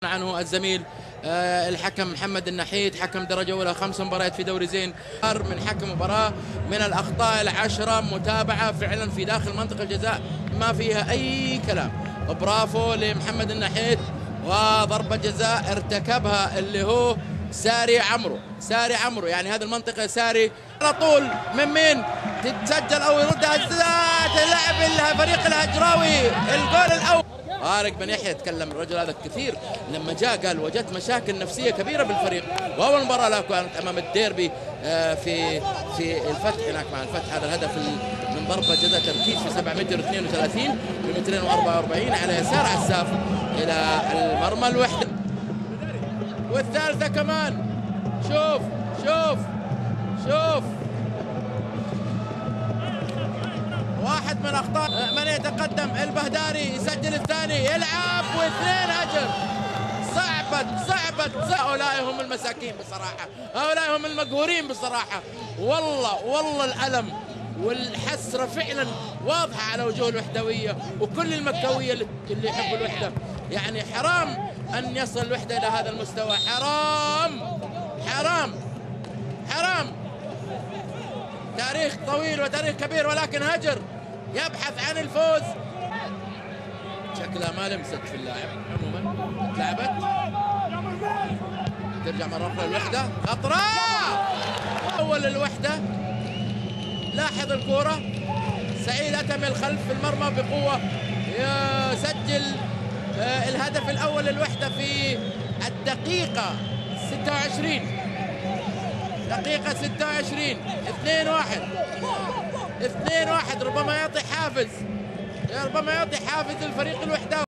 عنه الزميل الحكم محمد النحيد، حكم درجة أولى 5 مباريات في دوري زين، من حكم مباراة من الأخطاء العشرة متابعة فعلا في داخل منطقة الجزاء ما فيها أي كلام. برافو لمحمد النحيد، وضربة جزاء ارتكبها اللي هو ساري عمرو، يعني هذه المنطقة ساري على طول من مين تتسجل أو يردها تلعب فريق الهجراوي الجول الأول. طارق بن يحيى تكلم الرجل هذا كثير لما جاء، قال وجدت مشاكل نفسيه كبيره بالفريق، واول مباراه له كانت امام الديربي في الفتح هناك مع الفتح. هذا الهدف من ضربه جزاء تركيز في 7 متر 32 بمترين و44 على يسار عساف الى المرمى الوحده، والثالثه كمان. شوف واحد من اخطاء من يتقدم البهداري يسجل الثاني، يلعب واثنين هجر. صعبت هؤلاء هم المساكين بصراحه، هؤلاء هم المقهورين بصراحه. والله الألم والحسره فعلا واضحه على وجوه الوحدويه وكل المكاويه اللي يحبوا الوحده. يعني حرام ان يصل الوحده الى هذا المستوى، حرام. تاريخ طويل وتاريخ كبير، ولكن هجر يبحث عن الفوز. شكلها ما لمست في اللاعب عموما، اتلعبت ترجع مرة أخرى الوحدة، خطرة أول الوحدة. لاحظ الكرة، سعيد أتى من الخلف في المرمى بقوة، يسجل الهدف الأول للوحدة في الدقيقة 26. 2-1 ربما يعطي حافز للفريق الوحدة.